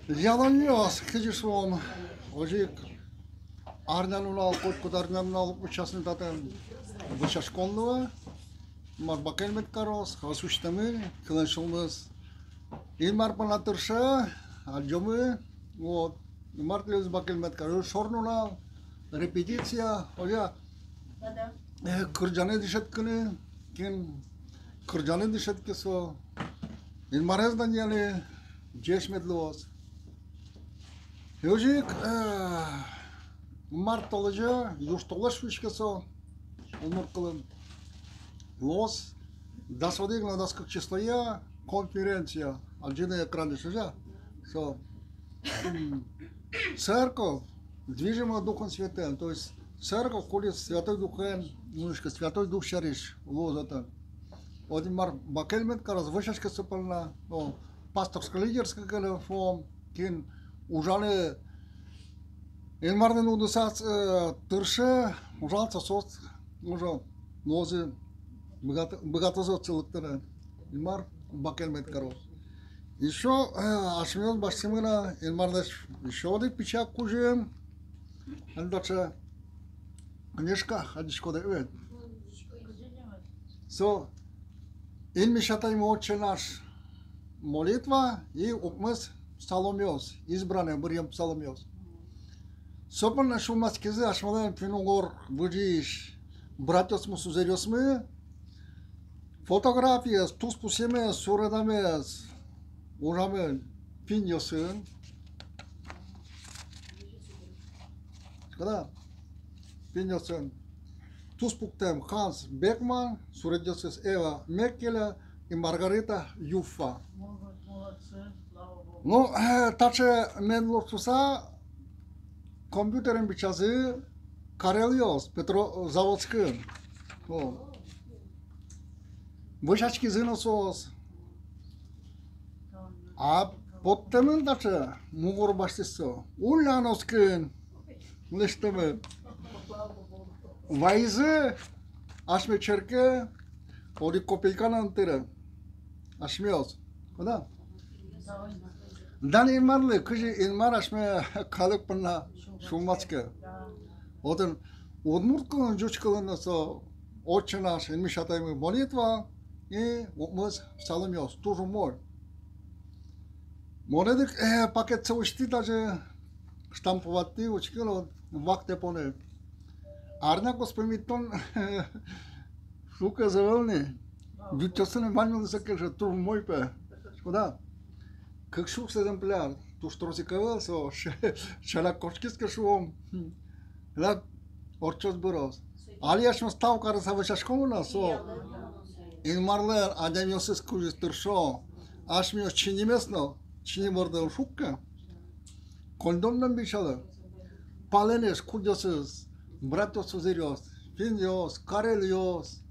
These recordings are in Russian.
Yalanıyoruz. Kıcısım. Ojik. Arnanın al, kotkut arnanın al, bıçasını zaten bıçaş kondu. Mar bakelmet karos, hasuştamı, kılanşılmaz. İlmar panatırsa, alcamı, o martles bakelmet karos, sornuna, repetisiya, oja. Kırcanı dişet kını, kin kırcanı dişet keso. İlmarezdan yani, ceşmetlos. Ojik, Марталыжа, юштолаш вишкасо, умуркалым. Лос, дасвадыгна даскак числая, конференция, алжина экраны шажа. So, церковь, движима Духом Святым, то есть церковь, коли Святой Духом, немножко Святой Дух шариш, лозата. Один мар бакельмент караз, вышашка сопальна, пасторская лидерская форм, кин ужаны Elmardan удусац тыршы, ужалца сос, уже лозы, богатозотчылыктары. Элмар бакелмет коров. Еще ашмел башсымына Элмардаш еще один пичак кужем. Андача книжка ходишко да öğret. So, Эльми шатайм отче наш молитва и укмыз псаломиоз, избранный бырьем псаломиоз. Сопан шумас кезе ашмадан пинугор будиш братьос му сузерьос мы фотография тус пусеме суредамес урамен пиньосын когда пиньосын тус пуктем Ханс Бекман суредьос Эва Меккеля и Маргарита Юффа. Ну, таче мен лофтуса компьютерен бичазы Карелиос, Петрозаводским. Вышачки зыносос. А подтемын дача мугор баштысо. Ульяноскин. Лиштемы. Вайзы ашме черке оди копейканан тыры. Ашмеос. Куда? Дани марлы, кыжи илмар ашме калык пына шумацке. Один удмурткан жучкалынасо отче наш, илми шатаймы молитва и мы псаломиос, тоже мой. Монедик пакет цеушти даже штамповати учкило вакте поне. Арна госпомитон шука завелни. Дючасыны ванил закеша, тоже мой пе. Куда? Как шук с экземпляр, ту штросиковался, шаля кошкиска шуом, да, орчос бурос. Алияшма став караса вышашкомуна, со, инмарлер, адемиосис кужис тыршо, ашмиос чинимесно, чинимордел шукка, кондомнан бишалы, паленеш, кудьосис, братос узерьос, финьос, карельос,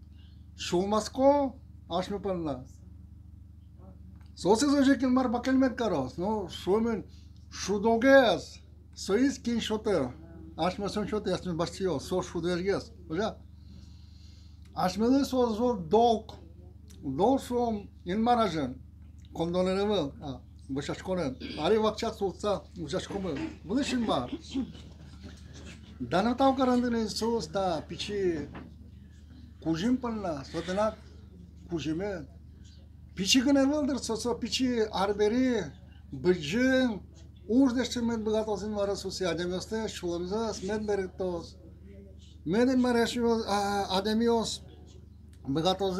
шумаско, ашмипална. Sosis hoje que mar bakelmet karos, no shomen shudoges, sois kin shoter, ashmason shoter asme bastio, so shuderges, já. Ashmele so dog, som in marajan, kondonereve, bășaș conen, are vaccia solța, bășaș comen, bună și mar. Dar nu tau carandene so sta pici kujim panna, sotena kujime. Pici gânevăldăr, so pici arberi, băjân, ușdește med băgatos în vară susi, ademios șulamizas, med beritos, med în mareșios, ademios, băgatos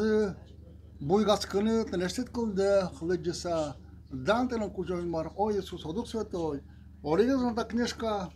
buigas cână, tăneștit cum de hlegisa, dantena cu joi mar, o Iisus, o duc svetoi, origaz în ta knižka,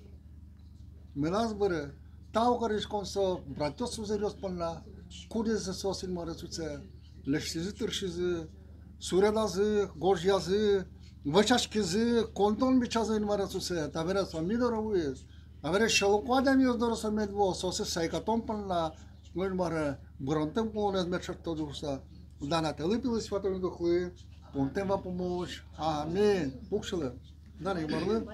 milas băre, tau care își consă, bratos suzerios până, cude să sosin mare suțe, leștizi târșizi, Suredazı, Gorjazı, Vășașchizı, Conton biçazı numara suse, tavere somidoro uiz, tavere şalukva demiyoruz doğrusu medvo, sosis saykaton panla, numara brontem pones merchto dursa, dana telipili sfatovin duhli, pontem va pomoć, amin, bukşalı, dana yumarlı.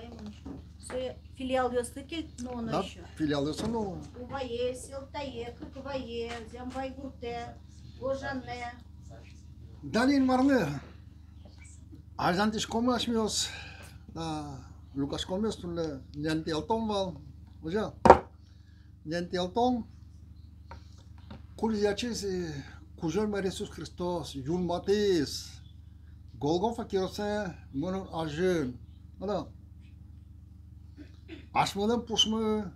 Filial yostıki ne onu Da, еще? filial yosunu. Uvaye, Siltaye, Kırkıvaye, Zembaygurte, Gojanne. Dana yumarlı. Arzantiş komu açmıyoruz. Da, Lucas Colmestru ne alton val, já. Ne alton, culiacese, cujul mai Jesus Hristos, Iun Mateus, Golgotha kirose, mână ajân. Da. Aşmadan pusmă,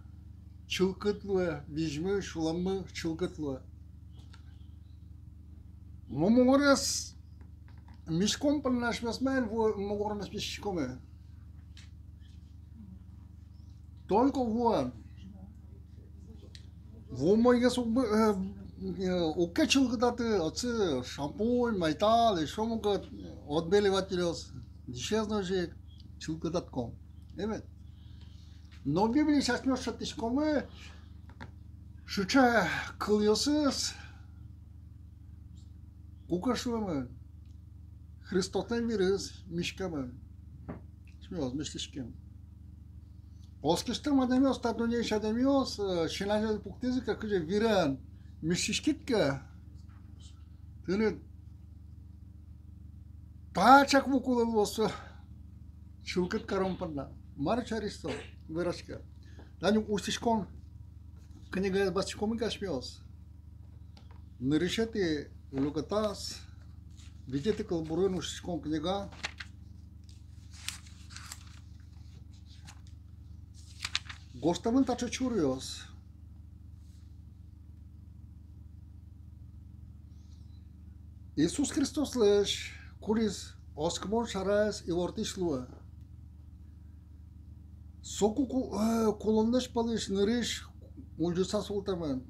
çılgıtlı, vicmı, şulamı, çılgıtlı. Муморес мишком панашмасмен мугормас мишкоме. Только вот. Вомойгас оке чылгытаты, отцы шампунь, майтал, и шомуга отбеливателес. Дешевно же чылгытатком. Evet. Но в Библии сейчас нёс тишкоме, шуча кыльосыз, кукашуамы, Христотен вирыз, мишкамы. Шмёз, мишлишкем. Оскистым адамёс, татунеш адамёс, шинажал пуктызы, как же виран, мишлишкитка. Тыны тачак вукулывосы, чулкыт карампанна. Марчаристо, вырашка. Даню устишкон, книга басчиком и кашмёс. Наришати лукатас, видите колбурын устишкон книга. Gostamen taça çuruyoruz. Iisus Hristos leș, curis, oscmon șaraz, i ortișlua. Soku kolonlaş palış, nırış, ulcusa sultaman.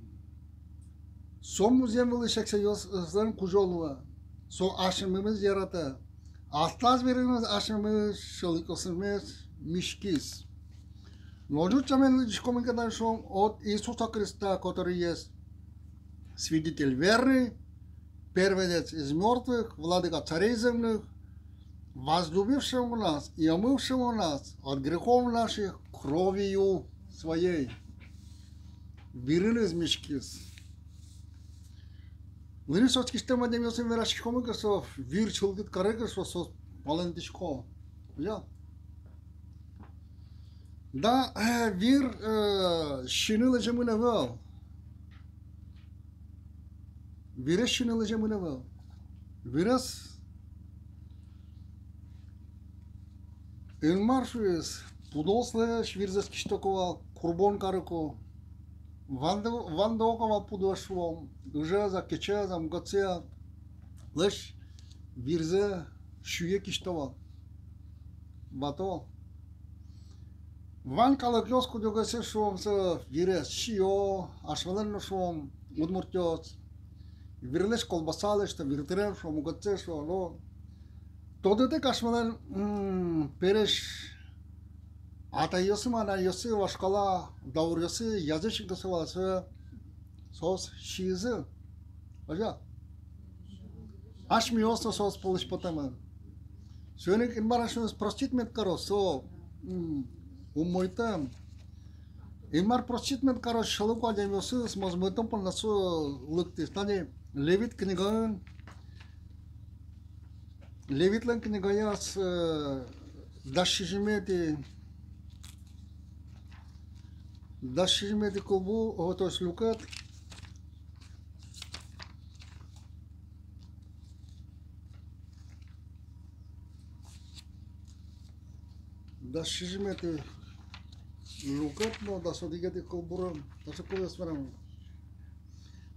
Son muzem vılış ekseyosdan kujolua. So aşımımız yarata. Astlaz veriniz aşımımız, şalıkosımız, mişkis. Но жутчамен коммуникатор от Иисуса Христа, который есть свидетель веры, первенец из мертвых, владыка царей земных, возлюбившего нас и омывшего нас от грехов наших кровью своей. Бирин из мешкис. Линисовский система демиосин верашки коммуникасов, вир чулгит карекасов, палентишко. Я. Da, vir şinile cemine vel. Vire şinile cemine vel. Vires Elmarşuyuz. Pudosle şvirzes kiştokoval, kurbon karıko. Vanda okoval pudoşuvam. Ujeza, keçeza, mgotseya. Leş virze şüye kiştoval. Batol. Van calăcios cu găsești om să viresc și eu, așvălân și om udmurtios, virlești colbasale și virtren și om găsești și om, tot de ca așvălân pereș, ata yosi mana yosi vașcala daur yosi yazıcı găsevala să sos șiză, așa, aș mi osta sos poliș potămă, și eu în barașul prostit met căros, so умойтам. Имар прочитмен караш шалука демиосыз мозмойтам пон насо лыктис. Тани Левит книгаын Левитлен книгаяс дашижмети колбу отош лукат. Дашижмети Lucrat, nu, dar s-o digă de colburăm, dar să putem spune.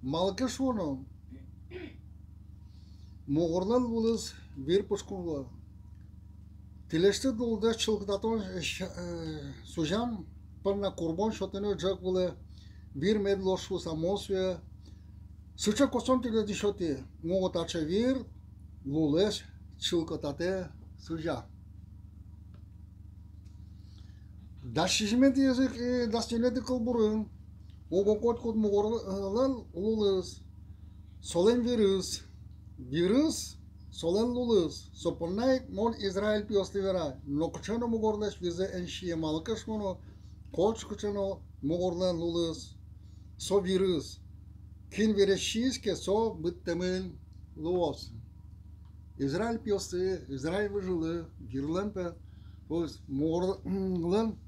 Malcă șono, moğorlan buluz bir pușcunla. Tilește dolda çılgıdaton sujam până curban șotene jac bule bir med loșu samosuia. Suça coson tile de șote, moğotace vir, luleș, çılgătate suja. Dar și jimete yazık, dar stilete kılburun, o gokot kod muğorlan ululuz, solen virus, solen luluz, soponay mon Izrail piyosti vera, nokçano muğorlaş vize enşiye malkaş mono, koç kuçano muğorlan luluz, so virus, kin vereşiz ke so bittemin luos. Izrail piyosti, Izrail vıjılı, virlempe, То есть мугорлын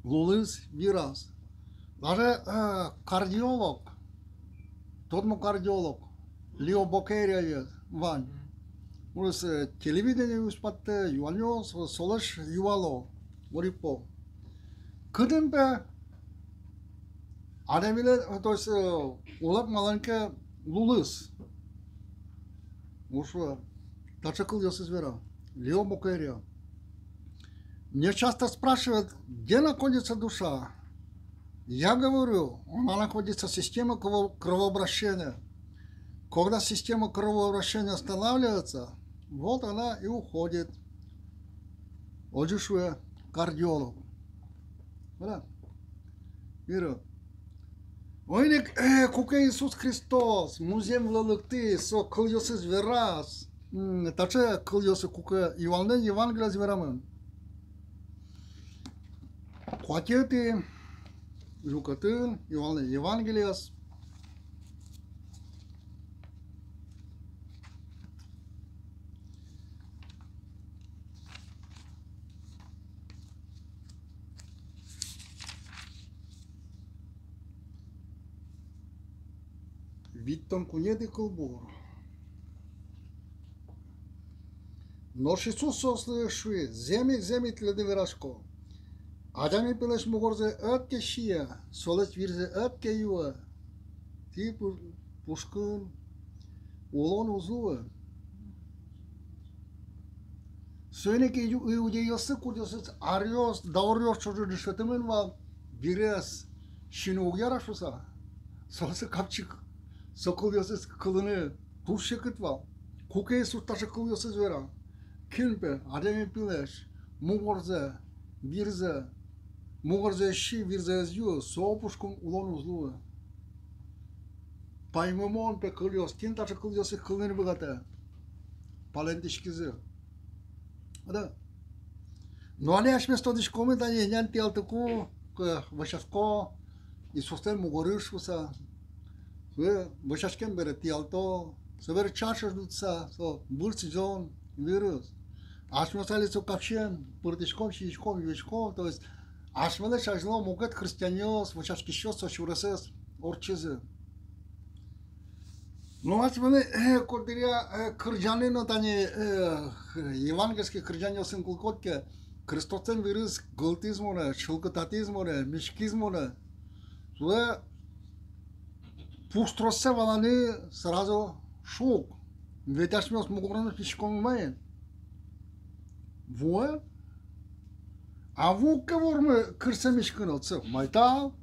лулыз вирус. Даже кардиолог, тот му кардиолог, Лео Бокерия ван. Урыс телевидение успатты, юаньо солаш юало, урипо. 그든데 아래미는 또 올락 маланка лулыз. Уж тачакл я сзвера. Лео Бокерия. Мне часто спрашивают, где находится душа. Я говорю, она находится в системе кровообращения. Когда система кровообращения останавливается, вот она и уходит. Одюшуя кардиолог. Да? Миру. Ойник, кука Иисус Христос, музем лалыкты, со кыльосы зверас. Таче кыльосы кука Иванен Евангелия зверамын. Хватеты, жукатын, Иванен Евангелияс. Виттон кунеди кылбур. Нож Иисус сослышуи, земит тледи верашко. Адами пилеш мугорзе ötke шия, солет вирзе ötke юа. Ти пушкын, улон узуа. Söyleki iudeyosu kudyosu arıyoruz, davırıyor çocuğu düşetimin var. Biraz şinu uyaraşusa. Sonrası kapçık. Sokuluyorsunuz kılını. Tuş yakıt var. Kukeyi sutaşı kılıyorsunuz vera. Kilpe, ademi pileş, mugorze, virze, mugorze şi, virze ezyu, soğupuşkun ulon uzluğu. Paymamon pe kılıyoruz. Kim taşı kılıyorsunuz kılını bıgata. Palentişkizi. Да. Но али аш место дишкоме да не нян тел таку к вашаско и состен мугорышуса. Вашашкен бере тиалто, собер чаша ждутся, со бурцизон, вирус. Аш месали со капшен, пуртишком, шишком, вишком, то есть аш месали шажло могат христианиос, вашашки шосо шурасес, орчизы. Ну, аз мене кодиря кырджанino тани евангельски кырджаниосин кулкотке Христосен вирус галтизмоне, шылкытатизмоне, мишкизмоне. Суе пустросе валани сразу шок. Ведь аж мёс мугорно пешком маен. Вуе? А ву кеворме кырсе мишкынылцы. Майтал?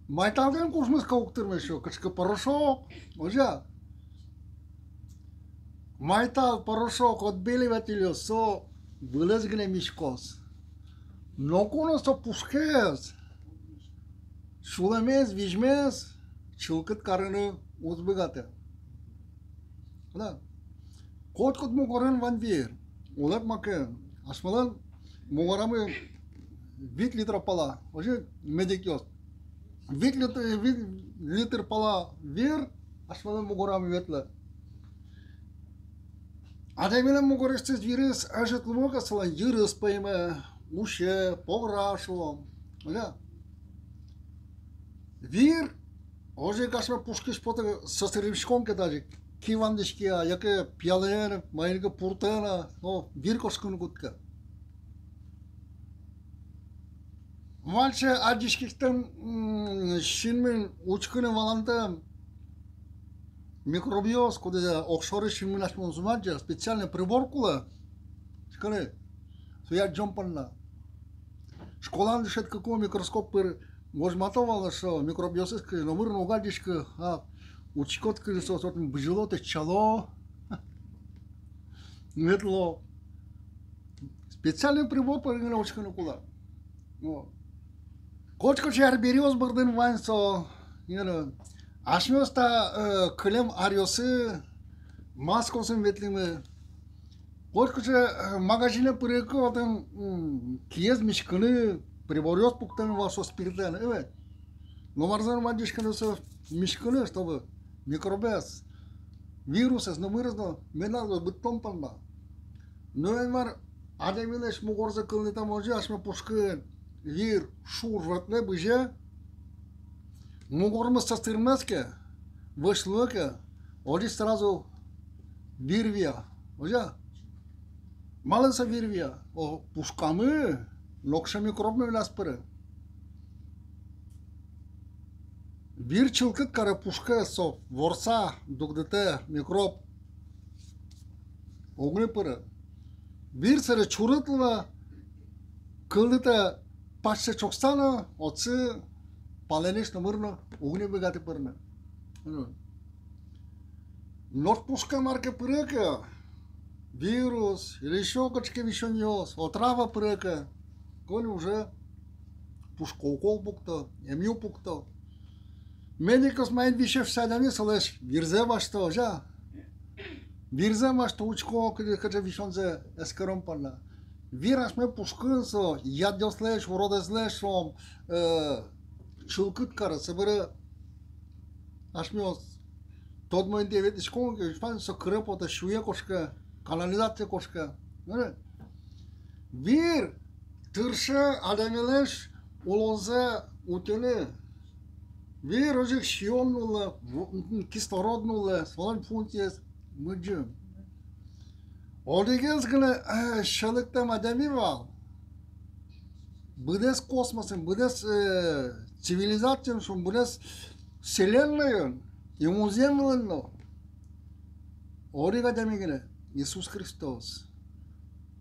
Майталден кушмыз кауктырмешо, кычкы порошок. Ожа? Майтал, порошок, отбеливатель, со вылезгне мишкос. Но куно со пушкез. Шуламез, вижмез, чылкыт карыны узбыгаты. Да. Кот-кот мугорын ван вер. Улап макен. Ашмалан мугарамы 2 литра пала. Ожа медикёс. 2 литр пала вер, ашмалан мугарамы ветла. Адамилен мугорыстыз вирус ажытлымога салан йырыс пойме, уше, пограшу. Да. Вир, оже кашма пушкиш пота сосырышком кедажик. Кивандышкия, яке пьялен, майнга пуртена, но вир кошкын гутка. Мальче адишкиктен шинмен учкыны валантам микробиоз, куда окшоры шинмен ашмон зумаджа, специальный прибор кула. Шканы, суя джомпанна. Школан дышет какого микроскоп пыр можматовала, что микробиоз искали, но мырно угадишка, учкот кыльсо, сотен бжилоте чало. Метло. Специальный прибор пыр на учканы кула. Кочко чар берёз бырдын ваньсо, ашмёста кылем арёсы, маскосын ветлимы. Кочко чар магазине пырыкы отын киез мишкыны, приборёз пуктаны вашо спиртен, evet. Но марзан мадишканы со мишкыны, чтобы микробез, вирусы, но мырзно, меназо быттом панда. Но энмар Ademile și mugorza călnita moja și mă pușcă vir șur vătne băje. Mugor mă să stârmescă. Vășlăcă. Ori strazu virvia. Oja. Mală să virvia. O pușcamă. Loc și microb nu le aspără. Vir cilcăt care pușcă sau vorsa duc de te microb. Ogne pără. Vir să răciurătlă căldătă paște ciocstană, oță, palenești nămârnă, ogne băgate părnă. Not pușcă marcă părăcă. Virus, или еще какие еще нес, отрава прыка, коли уже пушка укол пукто, емью пукто. Медикос майт више вся дами слышь, вирзе ваш то, жа. Вирзе ваш то учко, когда вишонзе эскером парна. Вираш ме пушкынсо, яд слышь, вроде слышь, чулкыт кара, собere, аж мёс. Тот мой девять школ, что со крепота шуе кошка. Kanalizație coșcă. Vir, târșă, ademeleș, uloză, utile. Vir, ojic și omnul, kistorodnul, solan funcție, măgăm. Odigez gâne, șălăctăm ademival. Bădesc cosmosen, bădesc civilizațien și bădesc selenlăion, e muzeumul. Odig ademigine. Iisus Hristos.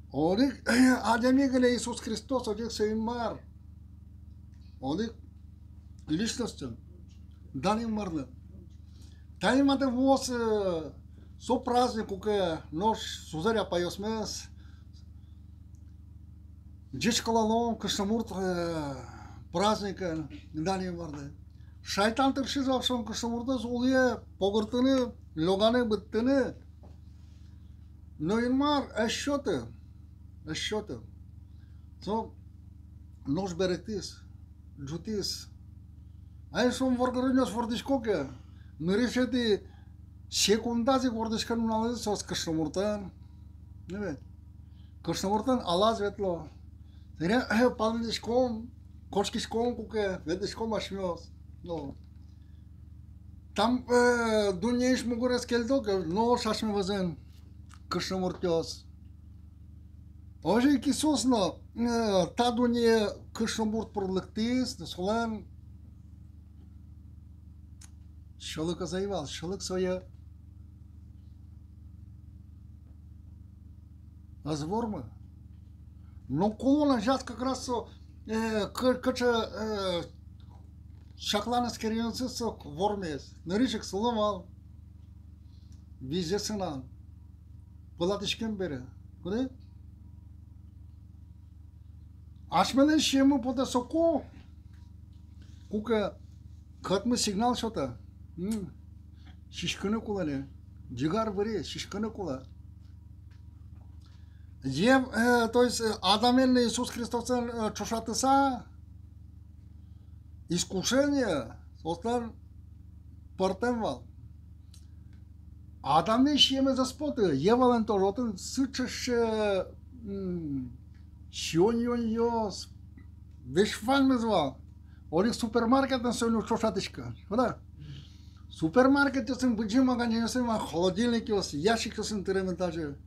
Odic ademigele Iisus Hristos, odic să mar. Odic личностен. Дани мърна. Та имате воз со празнику ке нож сузаря пайосмес. Джичкалалон кашамурт празника дани мърна. Шайтан търши за шон кашамурта с улие погъртане, логане бъттане. Но инмар ещота. So, нож беректис, джутис. Ай сум варгарынёс вардишкоке. Ныришети секундази вардишкан налез сос кашамуртан. Не бе. Кашамуртан алаз ветло. Тере палдишком, кошкишком куке, ведишком ашмёс. No. Там дунеиш мугурес келдоке, но шашме вазен. Кашамуртёс. Ожи кисосно, та дуне кашамурт продлыктис, солан шалыка заевал, шалык своя азворма. Но колона жат как раз кача шаклана скеренцис вормес, наричек словал, визесынан. Палатишкен бере. Куди? Аш мене ще му поте соко. Кука катмы сигнал шота. Шишканы кула не. Джигар бери, шишканы кула. То есть Адамен Иисус Христос чушатыса искушение, сослан партемвал. Адамне шиеме за споты, евален то ротен сычеш шионьоньос, вешфан назвал. Орик супермаркет на сегодня чошатышка, да? Супермаркет jsem бычим магазин, jsem холодильник, ящик jsem терементаже.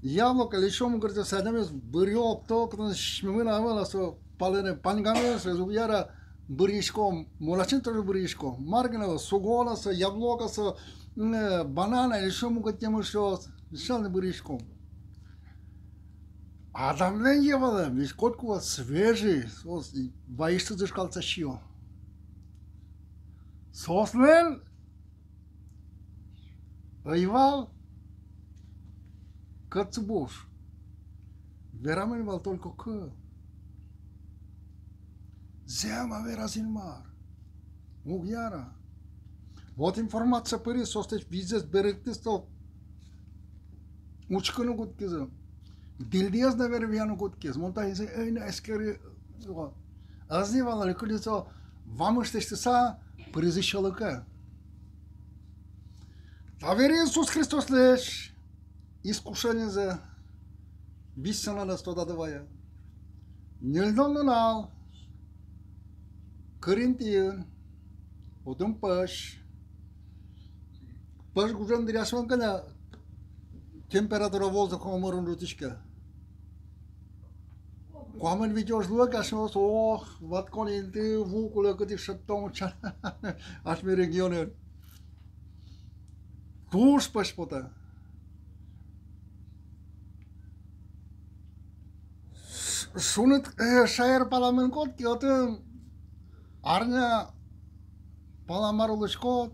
Яблоко, лишом говорит, садами бырьё, то, кто шмемына авала, со палене пангаме, со зубьяра бырьишком, молочин тоже бырьишком, маргина, сугола, со яблоко, со банана, лишом говорит, тем что шалный бырьишком. Адам не ебала, ведь котку свежий, боишься зашкалца щио. Сослен, воевал, Кацбуш. Вераминвал только к. Зема веразинмар. Угяра. Вот информация пыри состав визес беректисто. Учкану гудкиза. Дилдиаз на вервяну гудкиз. Монта изе эйна эскери. Азнивала лекулицо. Вамыштеште са призыщалыка. Тавери Иисус Христос леш. Искушение за Bissana stodadavaya. Nildonal. Corintian. Odun paș. Paș gujandria svankana. Temperatura volta como mărun rutișcă. Oameni videoși luăcă așa o să vad coninte vuculă câte șăptămă cea aș mi regione. Tuș paș pota. Sunet șair parlament cot că atât arnea parlamentul școt.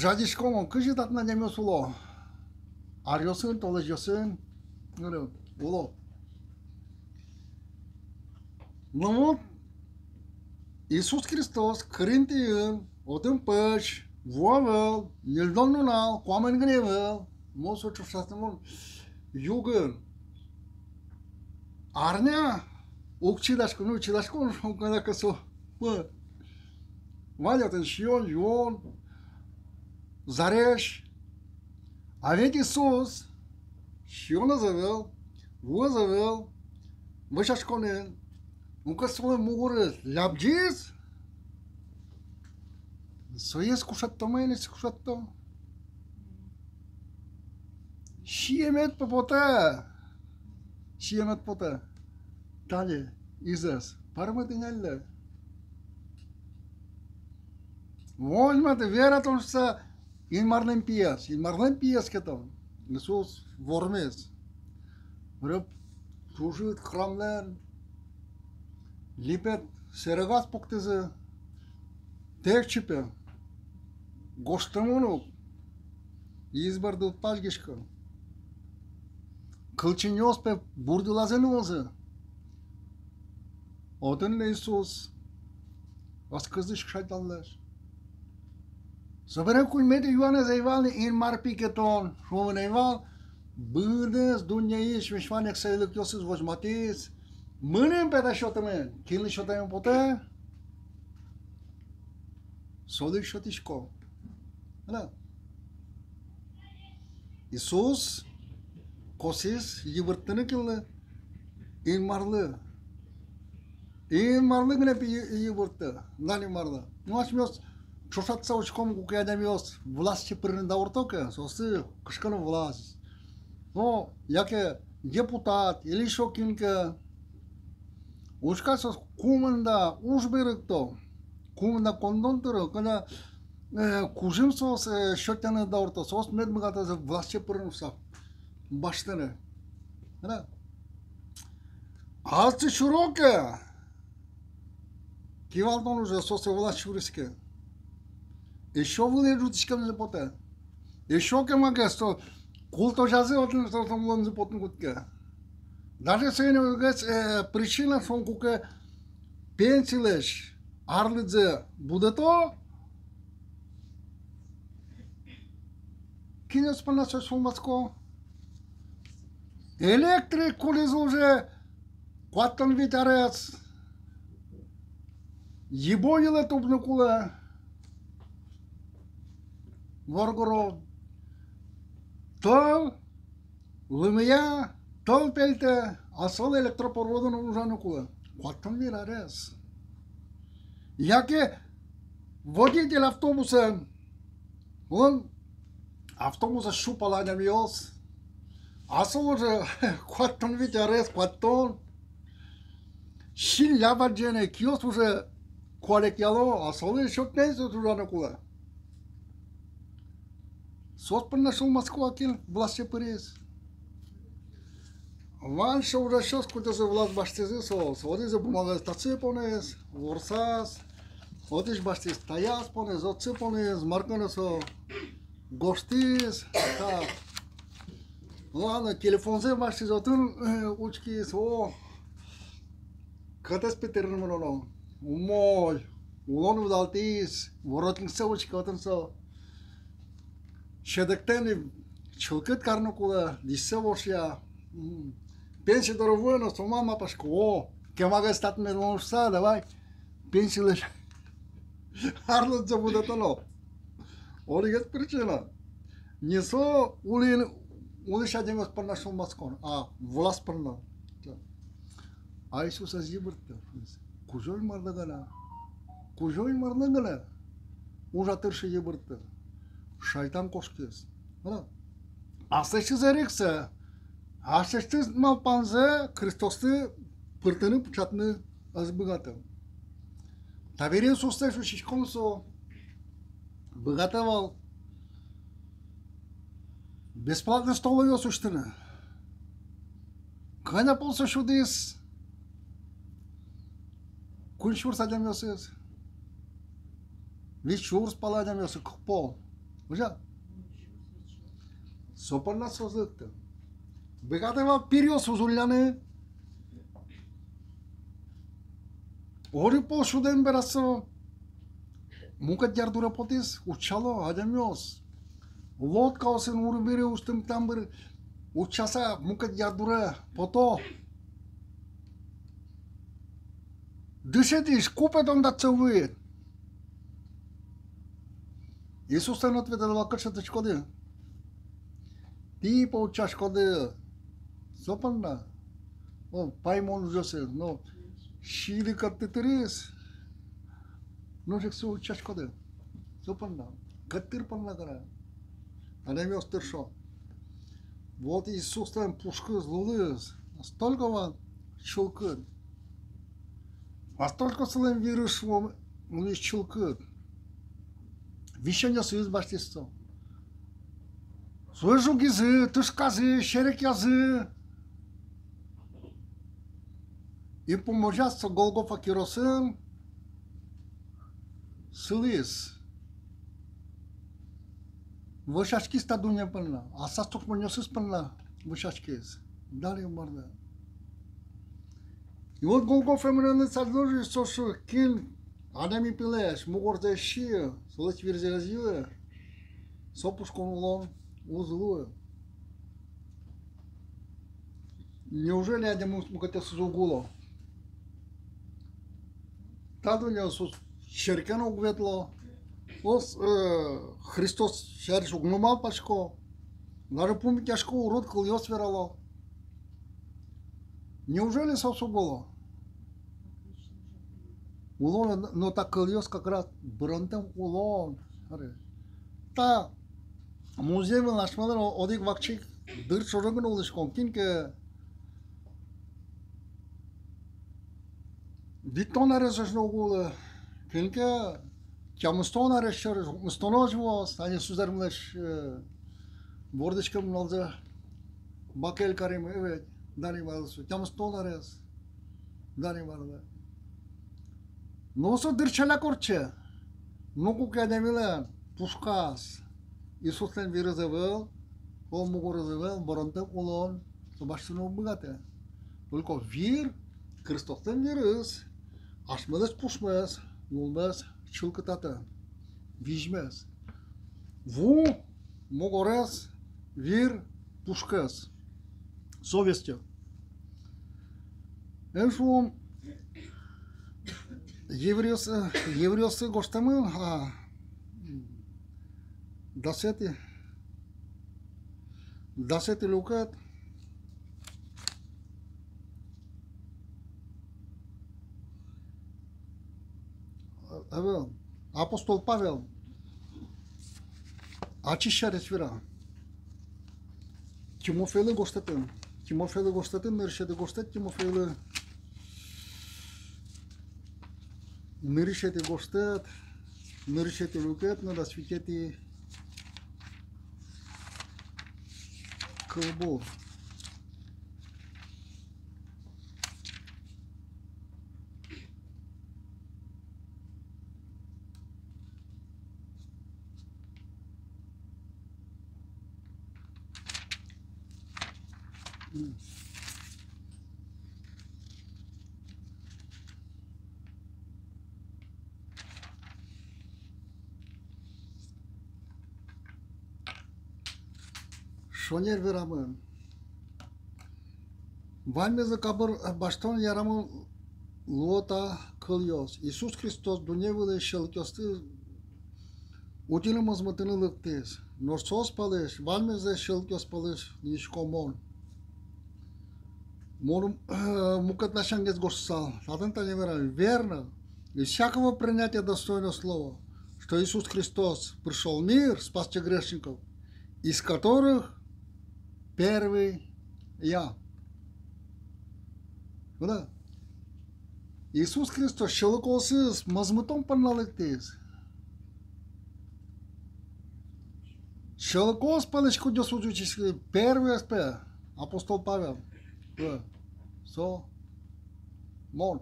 Jadi școm cât dat na demi sulo. Ariosun tolăjosun. Nu, ulo. Nu, Iisus Hristos, Corintian, odin pași, voavel, el domnul, cu oameni gnevel, mosul ce șase mult, iugân, arnea, ucidașcu, nu ucidașcu, nu că dacă s-o, bă, valea tensiuni, Ion, Zareș, avea Iisus, și Ion zăvel, vă zăvel, vă și-aș conen, încă să mă ură, le-abgiz? Să ies cu șaptă mâine și cu șaptă. Și emet pe potă. Și emet potă. Tale, izas, parmă din ele. Voi mă te vera atunci să in marlem pies că tău. Iisus vormez. Răp, șușit, hramlen. Lipet, serăgați pocteză, tercipe, goștămânul, izbăr de pașghișcă, călcinios pe burdi la zenoză. Odânle Iisus, a scăzit și șaitanleș. Să vedem cum mede Ioane Zeivalni în mar picheton, și omul Zeival, bândăs, dunei și mișfanec să-i lăchiosesc voci matiți, mânem pe da șotă mă, chilni șotă mă pote, soli șotișco. Da. Iisus, cosis, yivărtână chilnă, in marlă. In marlă gâne pe yivărtă, n-ani marlă. Nu aș mios, șoșat sau și cum cu că de mios, vlas ce părând da ortocă, sau să, câșcă nu vlas. No, ia că deputat, el e șochin că Ușca să cumânda ușberăcto, cumânda condontoră, când cujim să se șoteană da orto, să o smed măgată să vlasce părânu să baștene. Da? Alții șurocă! Chival domnul să o să vlasce șuriscă. E șovul e jutișcă nu le poate. E șocă mă găsă, culto jaze o tine să mă nu pot încutcă. Dar să ne găsi pricina sunt cu că pensiile și arlădze budăto, cine spune să șumasco? Electric culizuje, coată-n viteareț, iboile tupnucule, vorgoro, tăl, lumea, tăl pelte, asol electroporodă nu janukule. Coată-n viteareț. Ia că водитель автобуса, он автобуса șupă la nemios, asol уже coată-n viteareț, coată-n, și leava gene, chios уже coalecchialo, asol e șopneze tu janukule. Sos până și-l Moscova achil, vlas ce părez. Van și уже șos cu te să vlas bașteze sos, odize bumagă stație ponez, vorsas, odiși bașteze tăias ponez, oțe ponez, marcănă să goștiz, da. Ладно, telefonze bașteze otân, uçki so, cătăs pe terenul nou, umoi, ulonul daltis, vorotin să uçki otân să, ședecteni, чулкът карнокула, дисевошия, пенсия дорогоена, с мама пашко, о, кемага стат ме лоншса, давай, пенсия арлът забудата но. Олигът причина. Не со улин unde și adem spărna și un mascon. Vola spărna. A Iisus a zibărtă. Кужой мардагана. Кужой мардагана. Уже тыршы зибărtă. Шайтан кошкес. Да. Asta și zărexă. Așa știți, mă panză, Hristos părtănă puceatnă azbăgată. Taverin sustă și cum s-o băgată val. Бесплатно столове осуществено. Когда полса шудис, кун шур садям ёсыз. Вич шур спаладям ёсы купол. Уже? Сопарна созыкты. Бегатева периос узульяны. Ори пол шудем берасо. Мукат ярдура потис, учало, адям ёс. Лодка осен урбире устым тамбыр учаса мукат ярдура пото. Дышетиш, купетом да цъвует. Исус не отведе лакършата шкоди. Ти получа шкоди. Сопанна. Паймон жосе, но шили каттетирис. Но жек се уча шкоди. Сопанна. Каттир панна кара. А не ми остършо. Вот Иисус там пушка злолыз. Столько чулкът. А столько слем вирус лишь чулкът. Вишеня съюз баштисто. Слышу гизы, тышказы, шерек язы. И поможется Голгофа Киросен. Слиз. Вышачки стадуня пълна. А са тук му ньосис пълна. Вышачки. Дали мърда. И от Голгофа мръна са дължи сошу кин. Адами пилеш. Могор да шия. Солъч вирзелазива. Сопушком лон. Узлуя. Неужели Адам мукате с угуло? Тадуня с шеркено гветло. Христос шариш огномал пашко. Даже помни тяжко урод кълйо сверало. Неужели с осуголо? Улон, но та кълйос как раз брънтем улон. Та музей в наш мадър одик вакчик дър чоръгън улишкон кинке. Диктон аресаш много кинке. Тя мустона решер, мустона живо, стане сузермлеш бордичкам налза бакел карим evet дани валсу. Тя мустона рес. Дани валда. Ноso дърчала корче. Много кадемила пушкас. Исуслен ви разъвел, ол му го разъвел, борантъм улон, собащено богате. Только вир, Христостен вирус, ашмадес пушмес, улмес, чулкатата, вижмес. Ву, могорес, вир, пушкес. Совестя. Еншум, евреосы гостамын, дасети лукат. Апостол Павел. Açışa resvira. Timofe'yle goştatın. Timofe'yle goştatın. Nerişede goştat Timofe'yle. Nerişede goştat. Nerişede lukat. Надо світити колбу. Шонер верамын. Вальмеза кабыр баштон ярамын лота кыльос. Иисус Христос дуневылы шелкёсты Utilizamos mătânălăctes. Norsos paleș, valmez de șelchios paleș, nici comon. Мор мукат на шангец гошсал. Атента не верно. И всякого принятия достойно слова, что Иисус Христос пришел в мир, спасти грешников, из которых первый я. Да? Иисус Христос шелокосы с мазмутом паналектис. Шелокос палечку десутический первый СП, апостол Павел. So, mon.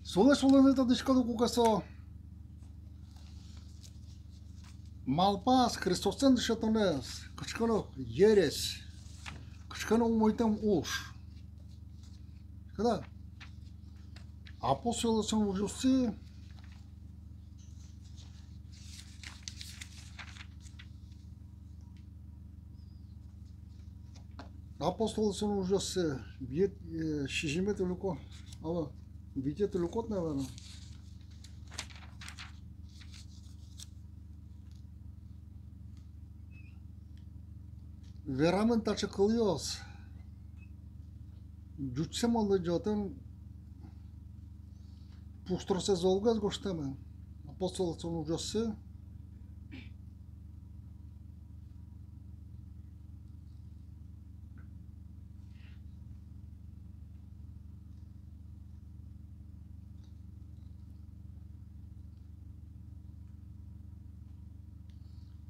Солнце дышкало кукасо. Малпас Христосен дышатонес. Качкано ересь. Качкано умойтам уж. Когда? Апостолы сон ужасы. Апостолы сон ужасы. Вид шижимет люко. Ала, видите люкот, наверное. Верамен таче кыльос. Джутсем олды жотын пустросе золгаз гоштемен. Апостолы сон ужасы.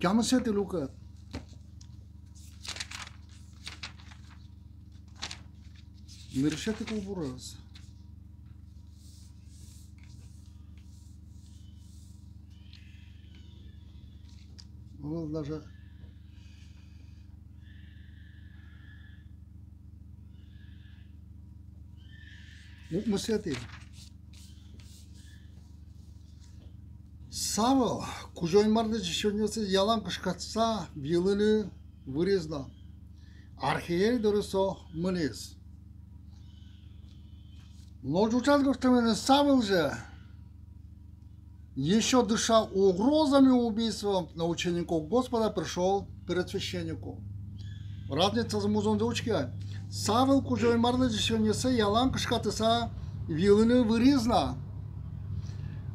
Cheamă-se Luca. Mirșete cu burăs. Вот даже мы с этой Савел, кужой марды чешёнёсы ялан кышкатса вилыны вырезла. Архиерей дорысо мынес. Но жучат гоштамене Савел же, еще дыша угрозами убийства на учеников Господа, пришел перед священником. Разница за музон заучки. Савел, кужой марды чешёнёсы ялан кышкатса вилыны вырезла.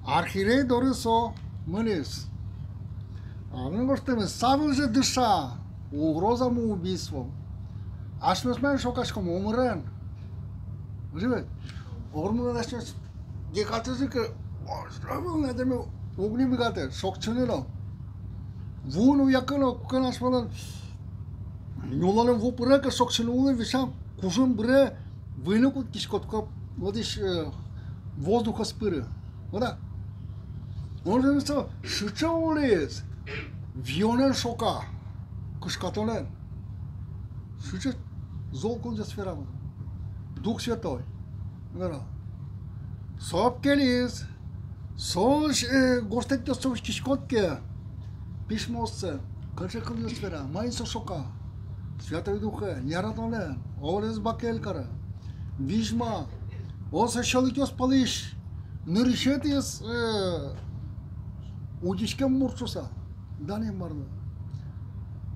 Архиерей дорысо мынес. Аны гоштамене Савел же дыша угрозами убийством. Аж не знаешь, что кашком умрен. Живет. Ормуна начнет декатызы ки, Савел надеме огни мигате, шокчынено. Вуну якыно куканаш falan. Yolların bu bırak sokçuluğunu vişam kuşun bre vını kut kişkotka vodiş воздуха спыры. Да. Он же что шучаулес. Вионен шока. Кышкатонен. Шуча золкунжа сфера. Дух Святой. Да. Сопкелис. Сош гостетто сош кишкотке. Письмосе. Кашекунжа сфера. Майсо шока. Святой Духа. Яратонен. Олес бакелкара. Вижма. Оса шаликёс палиш. Нырышетес удишкем мурчуса. Да не марно.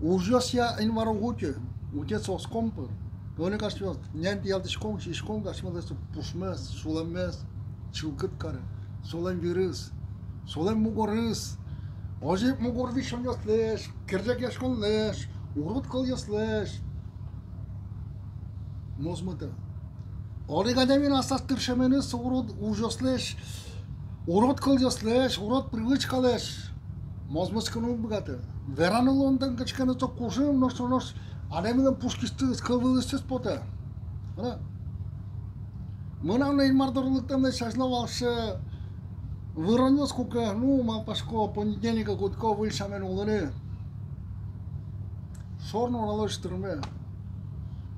Ужас я инваро гуте. Утец оскомпер. Тони кашвёс. Нянт ялдышком, шишком кашмадес пушмес, суламес, чулкыт кары. Солен вирус. Солен мугорыс. Ожеп мугор вишон яслеш. Киржек яшкон леш. Урут кыл яслеш. Мозмыта. Оригадемин асастыршеменес урод ужаслеш. Урод кылжаслеш, урод привычкалеш. Мозмыскыну бгаты. Вераны лондон качканы то кужым, нос адемиден пушкисты скылвылыстес поте. Да? Мына неймардорлыктан да шашлавалшы. Выронёс кука, ну, мапашко, понедельника гудко выльшамен улыны. Шорно налыштырме.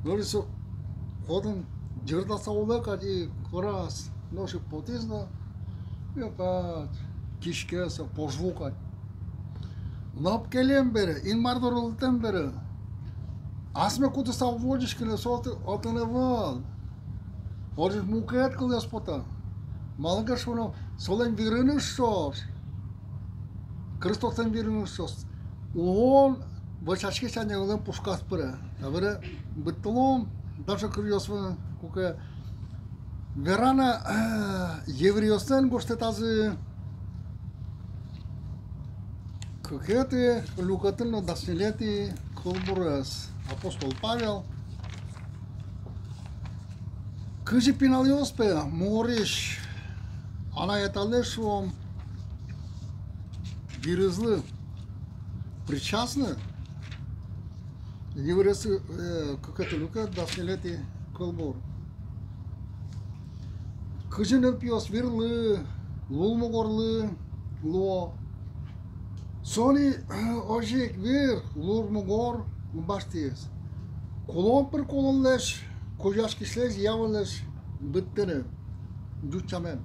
Говорится, ходын жырдаса улык, ади корас, ноши потизна. И опять кишкеса, пожвукать. Напкелем бере, инмардорлыктан бере. Асме куды савводиш кіле соты отыны вал. Оржиш мукет кыл яспота. Малынка шуно солен вирыны шош. Христостан вернувшись, он вачашки чане улен пушкас пыра. А бere быттылом даже курьезно кука верана евреостен гоштетазы какие-то лукатын дасилети колбурас апостол Павел кыжи пиналиоспе мориш она эталешом вирызлы причастны еврейсы какие-то лука дасилети колбур кыжинер пиос вирлы лулмогорлы ло Сони ожик вир лурмугор баштиес. Колон пер колонлеш, кожашкишлеш явлеш быттыны, дучамен.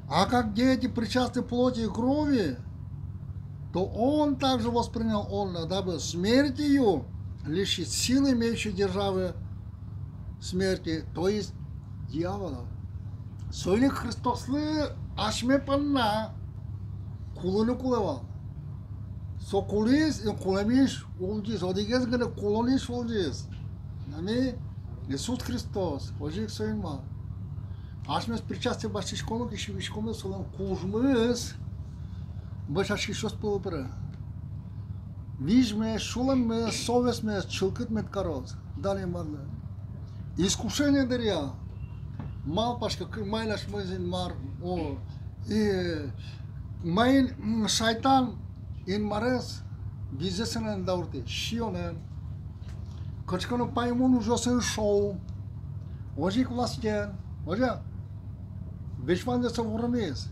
А как дети причастны плоти и крови, то он также воспринял он, дабы смертью лишить силы имеющей державы смерти, то есть дьявола. Сони Христослы ашме панна кулыны кулывал. Сокулис и кулемиш улдис, одигез гне колониш улдис. Нами Иисус Христос, ожик соинма. Ашмес причастие башишкону кишвишкону солом кужмыс башашишос пылпыра. Вижме, шуламе, совестме, чылкытмет короз. Далее марна. Искушение дыря. Мал пашка майлаш мызин мар. О, и майн шайтан in mares bizesenen daurte shionen kochkono paimonu josen show hoje klasken hoje veshmanda savormes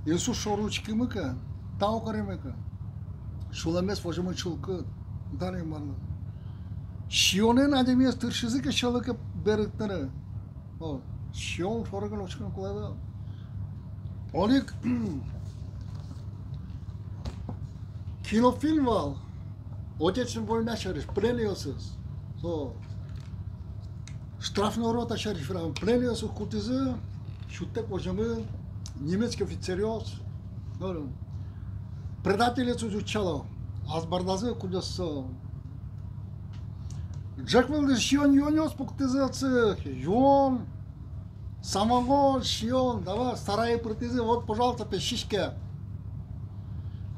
isso shoruchki mıka tau karemeka shulames vojemo chulkı dane marna shionen ademiye tırşızı ke şalık berıktını o shion şoragan oçkan kulada olik Кинофильм вал, отечественная война шариш, пленился, то штрафная рота шариш, пленился кутизы, шутек возьмы, немецкий офицериос, предатели изучало, азбардазы кудеса. Джек Вилдер шион юниос пуктизы, юон, самого шион, давай старая протезы, вот пожалуйста пешишке.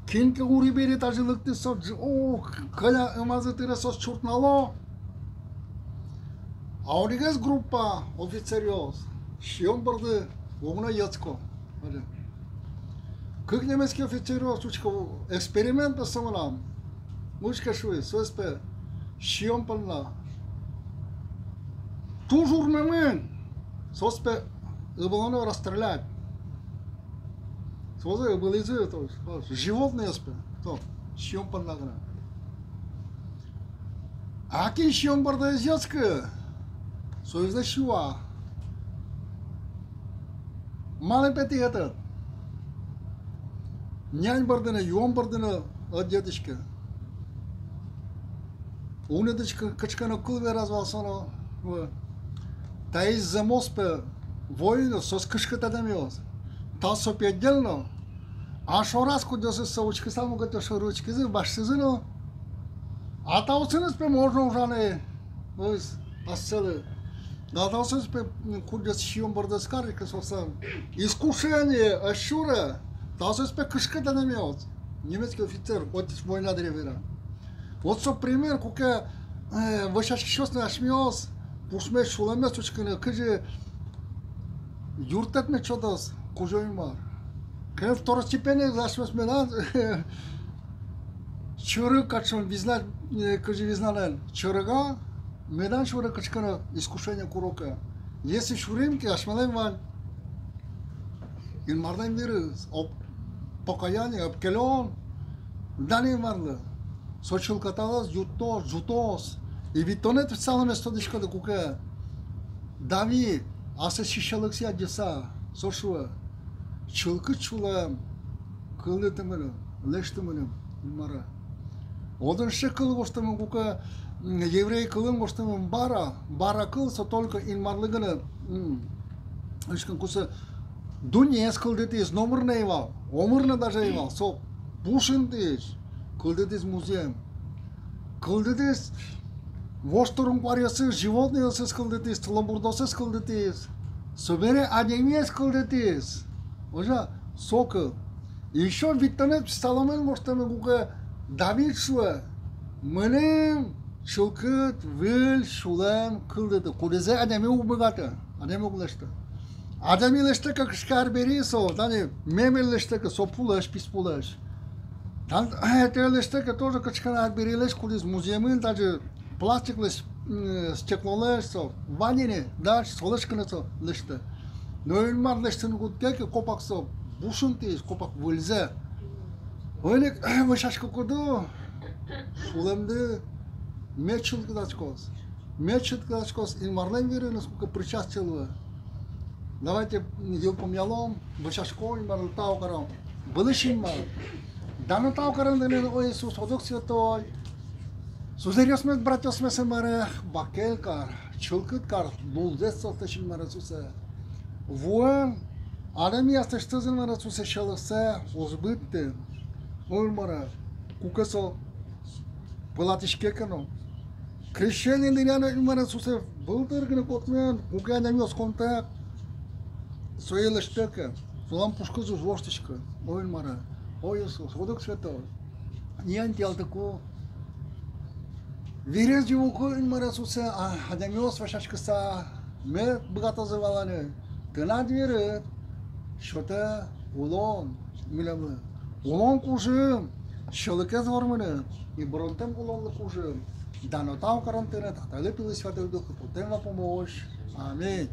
Кинка урибери тажылыкты со, о, каля ымазы тыра со чуртнало. Ауригес группа офицериос, шион барды, огна яцко. Как немецкий офицериос, учка эксперимент по самолам, учка шуи, соеспе, шион пална. Тужур мемен, соеспе, ыбалоно расстрелять. Созе были то животные спе, то шион палнагна. Аки шион барда изяцка, соезда шуа. Малый пяти этот. Нянь бардана, юон бардана от дедочка. Унедочка качкана кулве развалсано. Та из за моспе войну сос кышката дамиос. Та сопи отдельно. А шо раз кудёсы совочки само гото шоручки зы башсызыно. А та усыныз пе можно ужаны. Выз асцелы. Да та усыныз пе кудёс шион барда скарика сосан. Искушение ашура. Та усыныз пе кышката дамиос. Немецкий офицер, вот война древера. Вот со пример, кука вышашки шосны ашмиос. Пушме шуламес учканы кыжы юртетме чодос кужоймар. Când второстепенный зашмес менан чуры качон визнат кыжы визнанен чурыга менан чуры качкана искушение курока. Если шуримки ашмален ван илмардан бери покаяние обкелон дани марлы сочил каталас ютос жутос и витонет в целом место дышка да кука дави аса шишалыкси адеса сошуа чылкы чула кылытымын лештымын мара одыншы кыл коштымын кука еврей кылын коштымын бара кылса только инмарлыгыны ышкын куса дунес кылдыты из номерна ивал омырна даже ивал со Бушинтис, кылдетис музеем. Кылдетис, восторун квариясы, животные кылдетис, тламбурдосы кылдетис. Собере адемиес кылдетис. Ожа, сокы. Еще витанет сталамен мостами гуга Давид шуа. Мэнэм шылкыт, выл, шулам, кылдети. Кулезе адеми убыгата. Адеми углешта. Adamı leşteke kışkar beriso, yani memel leşteke sopulaş, pispulaş. Dan te leşteke тоже kışkar berileş kulis muzeumın даже пластиклеш стеклолеш so, vanine, daş solışkını so leşte. Normal leşteni kutkeke kopak so, buşuntiş kopak vılze. Öyle başaşkı kudu. Şulemde meçhul kıdaçkos. Meçhul kıdaçkos ilmarlan verin, сколько причастило. Давайте идем по мялом, башашкой, марутау карам. Былышим мар. Данутау карам дэнэн о Иисус, Ходок Святой. Сузерьёс мэт братьёс мэсэ маре, бакел кар, чылкыт кар, булдес сотешим маре сусе. Вуэн, адами астештызын маре сусе шелысе, озбытты. Ой маре, кукесо, пылатишкекено. Крещение дыряна маре сусе, былдыргыны котмен, куке адами контакт. Своей штука, сулам пушку за злосточка, ой мара, ой Иисус, Ходок Святой. Не антиал такого. Вирез его ой мара сусе, а адамиос вашашка са, мы богато заваланы. Ты на двери, что-то улон, милямы. Улон кужим, щелыке зворманы, и бронтем улон кужим. Да, но там карантина, так лепилась в этой духе, потом на помощь. Аминь.